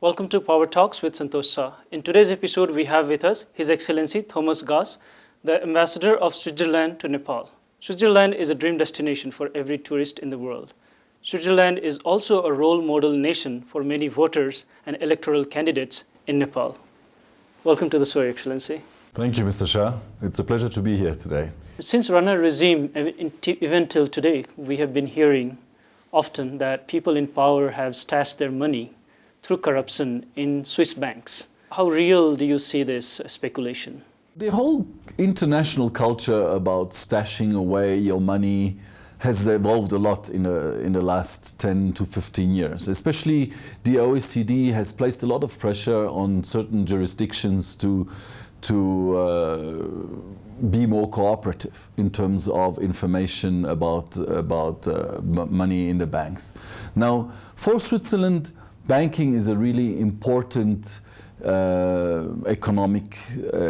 Welcome to Power Talks with Santosh Shah. In today's episode, we have with us His Excellency Thomas Gass, the Ambassador of Switzerland to Nepal. Switzerland is a dream destination for every tourist in the world. Switzerland is also a role model nation for many voters and electoral candidates in Nepal. Welcome to the show, Excellency. Thank you, Mr. Shah. It's a pleasure to be here today. Since Rana regime even till today, we have been hearing often that people in power have stashed their money through corruption in Swiss banks. How real do you see this speculation? The whole international culture about stashing away your money has evolved a lot in the last 10 to 15 years. Especially the OECD has placed a lot of pressure on certain jurisdictions to be more cooperative in terms of information about money in the banks. Now, for Switzerland, banking is a really important economic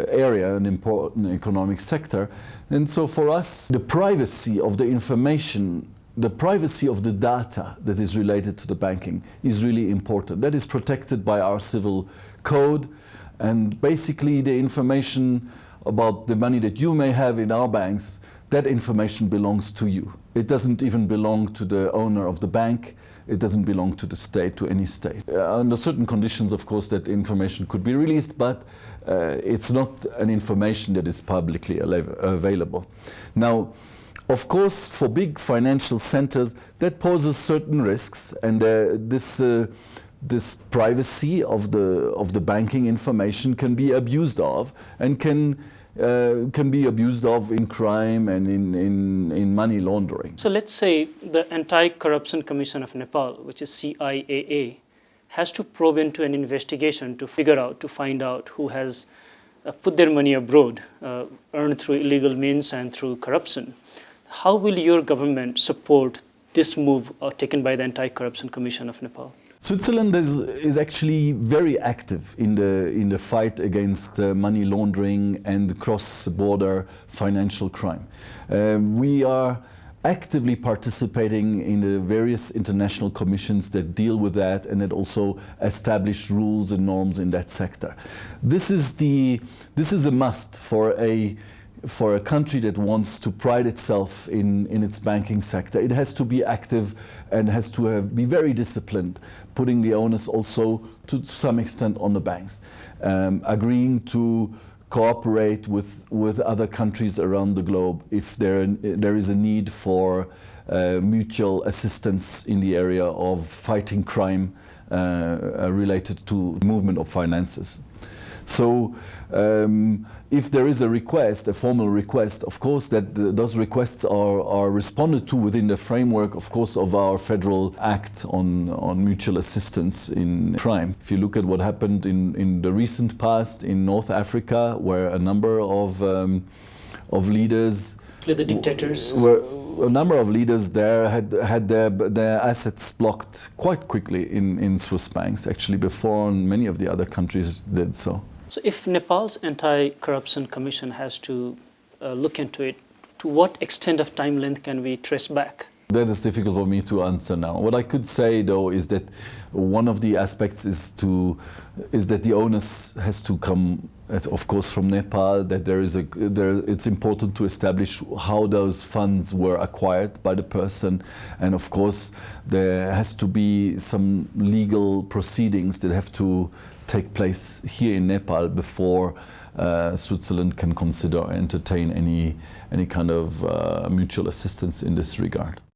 area, an important economic sector. And so for us, the privacy of the information, the privacy of the data that is related to the banking is really important. That is protected by our civil code. And basically the information about the money that you may have in our banks, that information belongs to you. It doesn't even belong to the owner of the bank. It doesn't belong to the state, to any state. Under certain conditions, of course, that information could be released, but it's not an information that is publicly available. Now, of course, for big financial centers, that poses certain risks, and this privacy of the banking information can be abused of, and can be abused of in crime and in money laundering. So let's say the Anti-Corruption Commission of Nepal, which is CIAA, has to probe into an investigation to find out who has put their money abroad, earned through illegal means and through corruption. How will your government support this move taken by the Anti-Corruption Commission of Nepal? Switzerland is actually very active in the fight against money laundering and cross-border financial crime. We are actively participating in the various international commissions that deal with that and that also establish rules and norms in that sector. This is a must for a country that wants to pride itself in its banking sector. It has to be active and has to be very disciplined, putting the onus also to some extent on the banks, agreeing to cooperate with other countries around the globe if there is a need for mutual assistance in the area of fighting crime related to movement of finances. So if there is a request, a formal request, of course those requests are responded to within the framework, of course, of our federal act on mutual assistance in crime. If you look at what happened in the recent past in North Africa, where a number of leaders, the dictators, a number of leaders there had their assets blocked quite quickly in Swiss banks, actually before many of the other countries did so. So if Nepal's Anti-Corruption Commission has to look into it, to what extent of time length can we trace back? That is difficult for me to answer now. What I could say, though, is that one of the aspects is that the onus has to come, of course, from Nepal. That it's important to establish how those funds were acquired by the person, and of course, there has to be some legal proceedings that have to take place here in Nepal before Switzerland can consider or entertain any kind of mutual assistance in this regard.